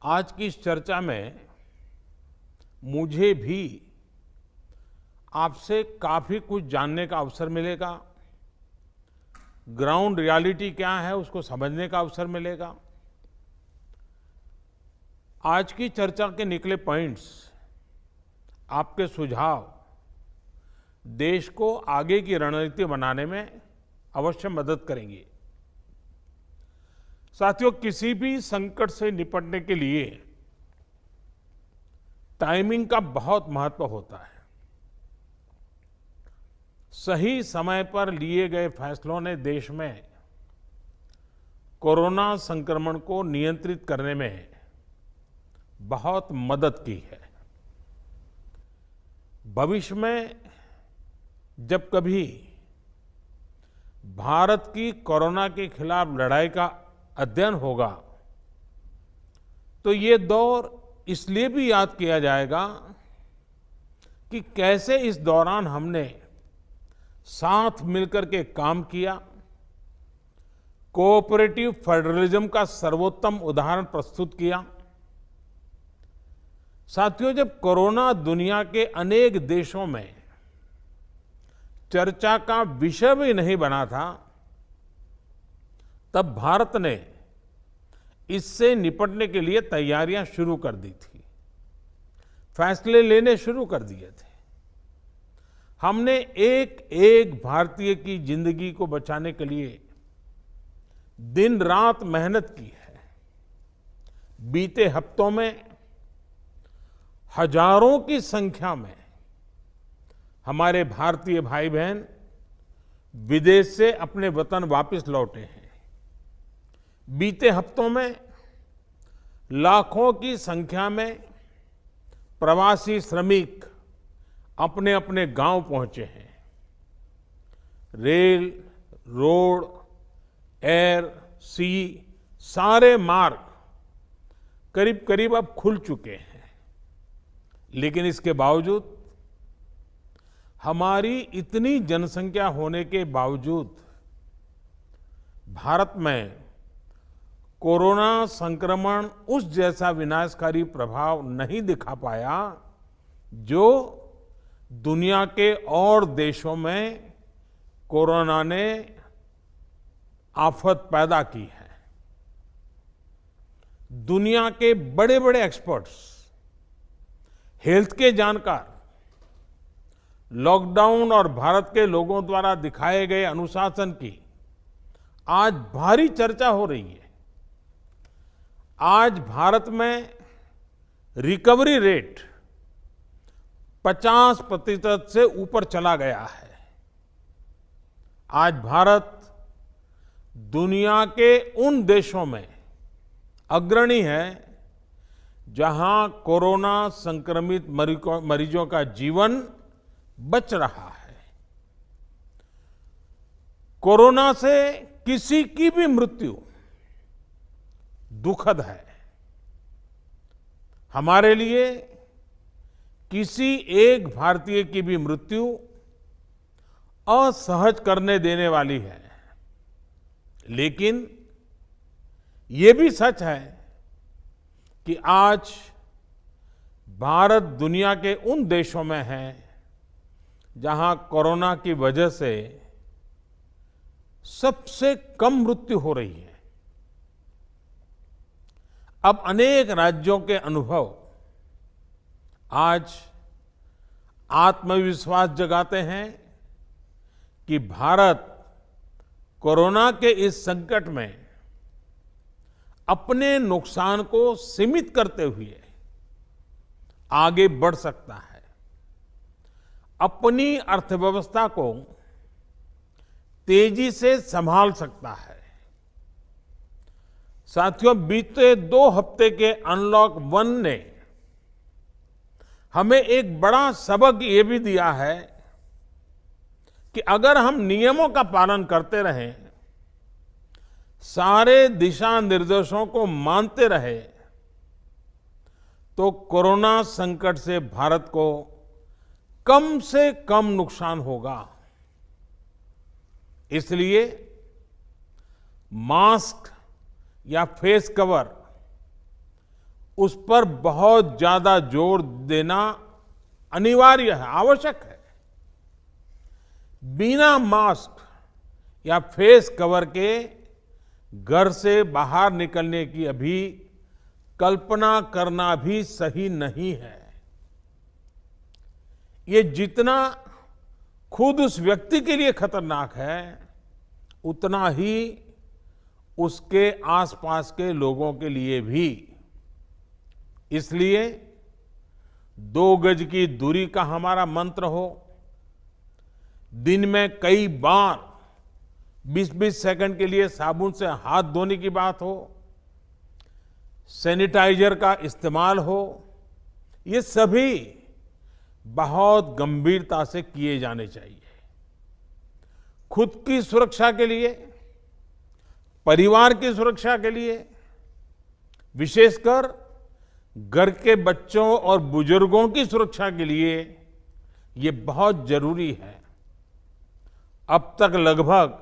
आज की इस चर्चा में मुझे भी आपसे काफी कुछ जानने का अवसर मिलेगा। ग्राउंड रियलिटी क्या है उसको समझने का अवसर मिलेगा। आज की चर्चा के निकले पॉइंट्स, आपके सुझाव देश को आगे की रणनीति बनाने में अवश्य मदद करेंगे। साथियों, किसी भी संकट से निपटने के लिए टाइमिंग का बहुत महत्व होता है। सही समय पर लिए गए फैसलों ने देश में कोरोना संक्रमण को नियंत्रित करने में बहुत मदद की है। भविष्य में जब कभी भारत की कोरोना के खिलाफ लड़ाई का अध्ययन होगा तो ये दौर इसलिए भी याद किया जाएगा कि कैसे इस दौरान हमने साथ मिलकर के काम किया, कोऑपरेटिव फेडरलिज्म का सर्वोत्तम उदाहरण प्रस्तुत किया। साथियों, जब कोरोना दुनिया के अनेक देशों में चर्चा का विषय भी नहीं बना था, तब भारत ने इससे निपटने के लिए तैयारियां शुरू कर दी थी, फैसले लेने शुरू कर दिए थे। हमने एक एक भारतीय की जिंदगी को बचाने के लिए दिन रात मेहनत की है। बीते हफ्तों में हजारों की संख्या में हमारे भारतीय भाई बहन विदेश से अपने वतन वापस लौटे हैं। बीते हफ्तों में लाखों की संख्या में प्रवासी श्रमिक अपने अपने गांव पहुंचे हैं। रेल, रोड, एयर, सी सारे मार्ग करीब करीब अब खुल चुके हैं। लेकिन इसके बावजूद, हमारी इतनी जनसंख्या होने के बावजूद भारत में कोरोना संक्रमण उस जैसा विनाशकारी प्रभाव नहीं दिखा पाया जो दुनिया के और देशों में कोरोना ने आफत पैदा की है। दुनिया के बड़े बड़े एक्सपर्ट्स, हेल्थ के जानकार, लॉकडाउन और भारत के लोगों द्वारा दिखाए गए अनुशासन की आज भारी चर्चा हो रही है। आज भारत में रिकवरी रेट 50% से ऊपर चला गया है। आज भारत दुनिया के उन देशों में अग्रणी है जहां कोरोना संक्रमित मरीजों का जीवन बच रहा है। कोरोना से किसी की भी मृत्यु दुखद है। हमारे लिए किसी एक भारतीय की भी मृत्यु असहज करने देने वाली है। लेकिन ये भी सच है कि आज भारत दुनिया के उन देशों में है जहां कोरोना की वजह से सबसे कम मृत्यु हो रही है। अब अनेक राज्यों के अनुभव आज आत्मविश्वास जगाते हैं कि भारत कोरोना के इस संकट में अपने नुकसान को सीमित करते हुए आगे बढ़ सकता है, अपनी अर्थव्यवस्था को तेजी से संभाल सकता है। साथियों, बीते 2 हफ्ते के अनलॉक 1 ने हमें एक बड़ा सबक ये भी दिया है कि अगर हम नियमों का पालन करते रहें, सारे दिशा निर्देशों को मानते रहे, तो कोरोना संकट से भारत को कम से कम नुकसान होगा। इसलिए मास्क या फेस कवर उस पर बहुत ज्यादा जोर देना अनिवार्य है, आवश्यक है। बिना मास्क या फेस कवर के घर से बाहर निकलने की अभी कल्पना करना भी सही नहीं है। ये जितना खुद उस व्यक्ति के लिए खतरनाक है, उतना ही उसके आसपास के लोगों के लिए भी। इसलिए 2 गज की दूरी का हमारा मंत्र हो, दिन में कई बार 20-20 सेकंड के लिए साबुन से हाथ धोने की बात हो, सैनिटाइजर का इस्तेमाल हो, ये सभी बहुत गंभीरता से किए जाने चाहिए। खुद की सुरक्षा के लिए, परिवार की सुरक्षा के लिए, विशेषकर घर के बच्चों और बुजुर्गों की सुरक्षा के लिए ये बहुत जरूरी है। अब तक लगभग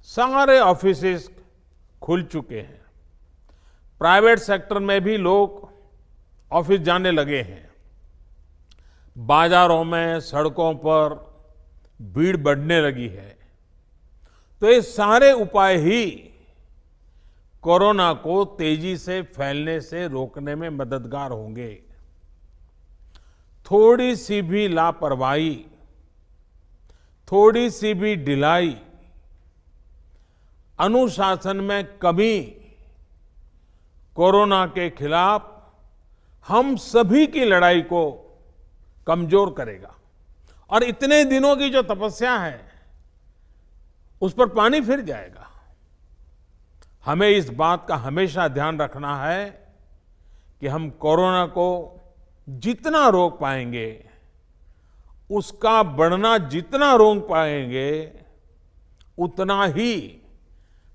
सारे ऑफिसेस खुल चुके हैं। प्राइवेट सेक्टर में भी लोग ऑफिस जाने लगे हैं। बाजारों में, सड़कों पर भीड़ बढ़ने लगी है। तो ये सारे उपाय ही कोरोना को तेजी से फैलने से रोकने में मददगार होंगे। थोड़ी सी भी लापरवाही, थोड़ी सी भी ढिलाई, अनुशासन में कमी कोरोना के खिलाफ हम सभी की लड़ाई को कमजोर करेगा। और इतने दिनों की जो तपस्या है, उस पर पानी फिर जाएगा। हमें इस बात का हमेशा ध्यान रखना है कि हम कोरोना को जितना रोक पाएंगे, उसका बढ़ना जितना रोक पाएंगे, उतना ही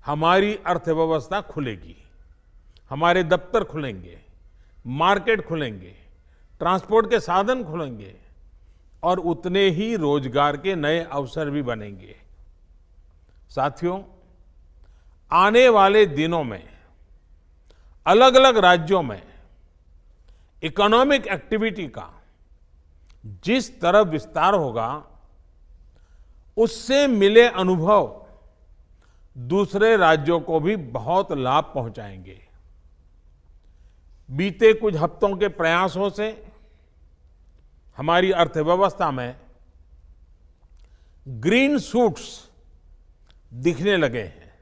हमारी अर्थव्यवस्था खुलेगी, हमारे दफ्तर खुलेंगे, मार्केट खुलेंगे, ट्रांसपोर्ट के साधन खुलेंगे और उतने ही रोजगार के नए अवसर भी बनेंगे। साथियों, आने वाले दिनों में अलग अलग राज्यों में इकोनॉमिक एक्टिविटी का जिस तरह विस्तार होगा, उससे मिले अनुभव दूसरे राज्यों को भी बहुत लाभ पहुंचाएंगे। बीते कुछ हफ्तों के प्रयासों से हमारी अर्थव्यवस्था में ग्रीन शूट्स दिखने लगे हैं।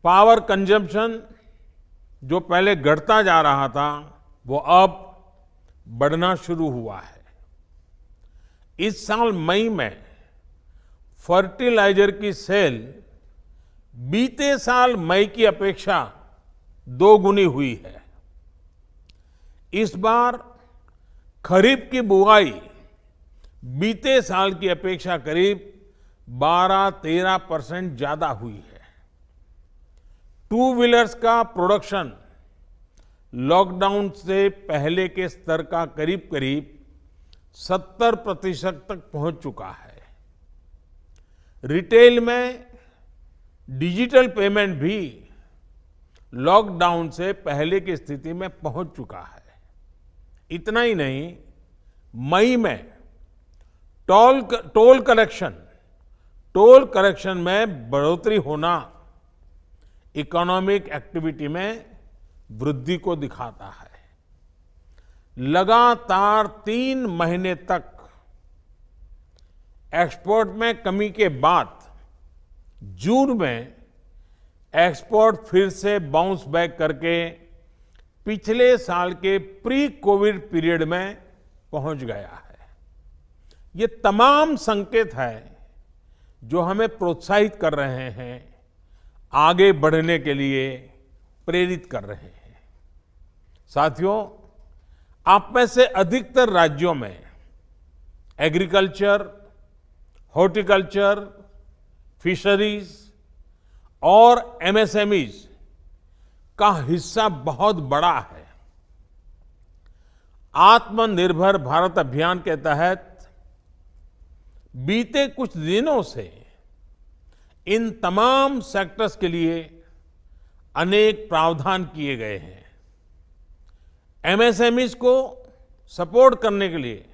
पावर कंजम्पशन जो पहले घटता जा रहा था, वो अब बढ़ना शुरू हुआ है। इस साल मई में फर्टिलाइजर की सेल बीते साल मई की अपेक्षा 2 गुनी हुई है। इस बार खरीफ की बुआई बीते साल की अपेक्षा करीब 12-13% ज्यादा हुई है। 2 व्हीलर्स का प्रोडक्शन लॉकडाउन से पहले के स्तर का करीब करीब 70% तक पहुंच चुका है। रिटेल में डिजिटल पेमेंट भी लॉकडाउन से पहले की स्थिति में पहुंच चुका है। इतना ही नहीं, मई में टोल कलेक्शन में बढ़ोतरी होना इकोनॉमिक एक्टिविटी में वृद्धि को दिखाता है। लगातार 3 महीने तक एक्सपोर्ट में कमी के बाद जून में एक्सपोर्ट फिर से बाउंस बैक करके पिछले साल के प्री कोविड पीरियड में पहुंच गया है। ये तमाम संकेत है जो हमें प्रोत्साहित कर रहे हैं, आगे बढ़ने के लिए प्रेरित कर रहे हैं। साथियों, आप में से अधिकतर राज्यों में एग्रीकल्चर, हॉर्टिकल्चर, फिशरीज और एमएसएमईज का हिस्सा बहुत बड़ा है। आत्मनिर्भर भारत अभियान के तहत बीते कुछ दिनों से इन तमाम सेक्टर्स के लिए अनेक प्रावधान किए गए हैं। एमएसएमईज को सपोर्ट करने के लिए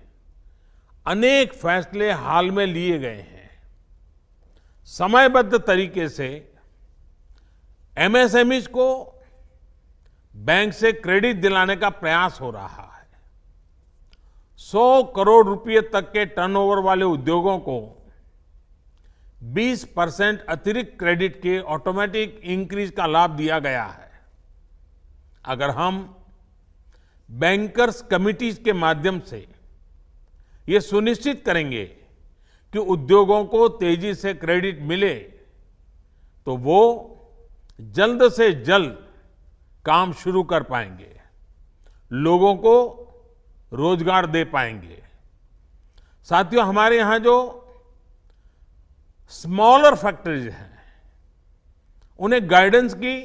अनेक फैसले हाल में लिए गए हैं। समयबद्ध तरीके से एमएसएमईज को बैंक से क्रेडिट दिलाने का प्रयास हो रहा है। 100 करोड़ रुपए तक के टर्नओवर वाले उद्योगों को 20% अतिरिक्त क्रेडिट के ऑटोमेटिक इंक्रीज का लाभ दिया गया है। अगर हम बैंकर्स कमिटीज के माध्यम से ये सुनिश्चित करेंगे कि उद्योगों को तेजी से क्रेडिट मिले, तो वो जल्द से जल्द काम शुरू कर पाएंगे, लोगों को रोजगार दे पाएंगे। साथियों, हमारे यहां जो स्मॉलर फैक्ट्रीज हैं, उन्हें गाइडेंस की,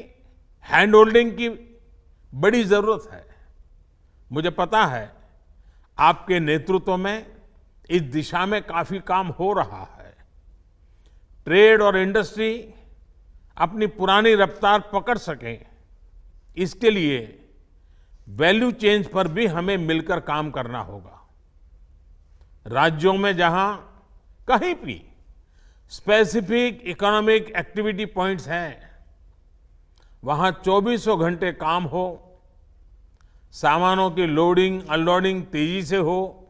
हैंड होल्डिंग की बड़ी जरूरत है। मुझे पता है आपके नेतृत्व में इस दिशा में काफी काम हो रहा है। ट्रेड और इंडस्ट्री अपनी पुरानी रफ्तार पकड़ सकें, इसके लिए वैल्यू चेंज पर भी हमें मिलकर काम करना होगा। राज्यों में जहां कहीं भी स्पेसिफिक इकोनॉमिक एक्टिविटी पॉइंट्स हैं, वहां 24 घंटे काम हो, सामानों की लोडिंग अनलोडिंग तेजी से हो,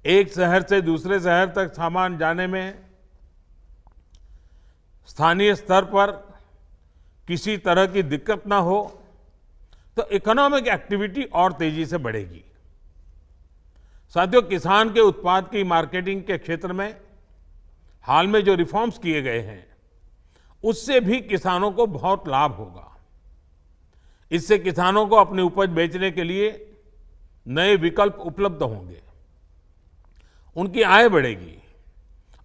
एक शहर से दूसरे शहर तक सामान जाने में स्थानीय स्तर पर किसी तरह की दिक्कत ना हो, तो इकोनॉमिक एक्टिविटी और तेजी से बढ़ेगी। साथियों, किसान के उत्पाद की मार्केटिंग के क्षेत्र में हाल में जो रिफॉर्म्स किए गए हैं, उससे भी किसानों को बहुत लाभ होगा। इससे किसानों को अपनी उपज बेचने के लिए नए विकल्प उपलब्ध होंगे, उनकी आय बढ़ेगी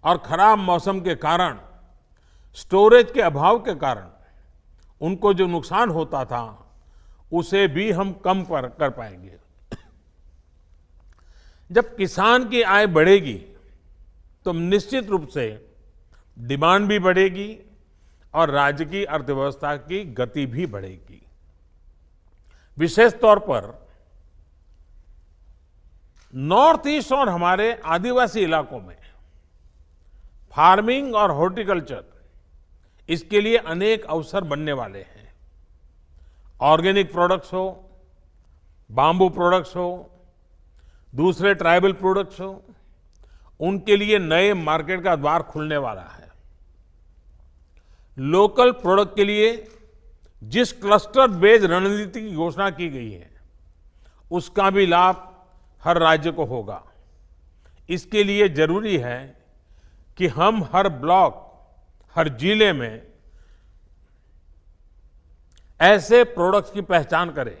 और खराब मौसम के कारण, स्टोरेज के अभाव के कारण उनको जो नुकसान होता था, उसे भी हम कम कर पाएंगे। जब किसान की आय बढ़ेगी तो निश्चित रूप से डिमांड भी बढ़ेगी और राज्य की अर्थव्यवस्था की गति भी बढ़ेगी। विशेष तौर पर नॉर्थ ईस्ट और हमारे आदिवासी इलाकों में फार्मिंग और हॉर्टिकल्चर, इसके लिए अनेक अवसर बनने वाले हैं। ऑर्गेनिक प्रोडक्ट्स हो, बाम्बू प्रोडक्ट्स हो, दूसरे ट्राइबल प्रोडक्ट्स हो, उनके लिए नए मार्केट का द्वार खुलने वाला है। लोकल प्रोडक्ट के लिए जिस क्लस्टर बेस्ड रणनीति की घोषणा की गई है, उसका भी लाभ हर राज्य को होगा। इसके लिए जरूरी है कि हम हर ब्लॉक, हर जिले में ऐसे प्रोडक्ट्स की पहचान करें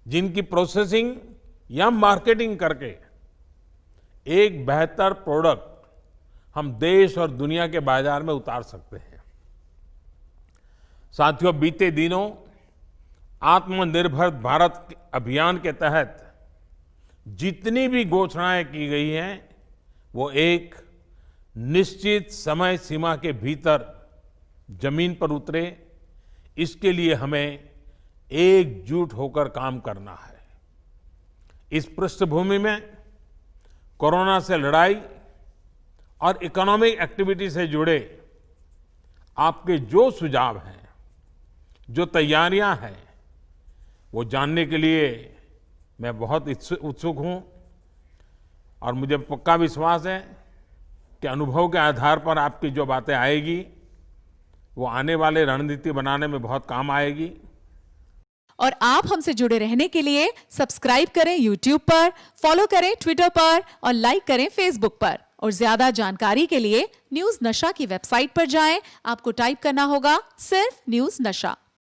जिनकी प्रोसेसिंग या मार्केटिंग करके एक बेहतर प्रोडक्ट हम देश और दुनिया के बाजार में उतार सकते हैं। साथियों, बीते दिनों आत्मनिर्भर भारत अभियान के तहत जितनी भी घोषणाएं की गई हैं, वो एक निश्चित समय सीमा के भीतर जमीन पर उतरे, इसके लिए हमें एकजुट होकर काम करना है। इस पृष्ठभूमि में कोरोना से लड़ाई और इकोनॉमिक एक्टिविटी से जुड़े आपके जो सुझाव हैं, जो तैयारियां हैं, वो जानने के लिए मैं बहुत उत्सुक हूं और मुझे पक्का विश्वास है कि अनुभव के आधार पर आपकी जो बातें आएगी, वो आने वाले रणनीति बनाने में बहुत काम आएगी। और आप हमसे जुड़े रहने के लिए सब्सक्राइब करें YouTube पर, फॉलो करें Twitter पर और लाइक करें Facebook पर। और ज्यादा जानकारी के लिए न्यूज़ नशा की वेबसाइट पर जाएं। आपको टाइप करना होगा सिर्फ न्यूज़ नशा।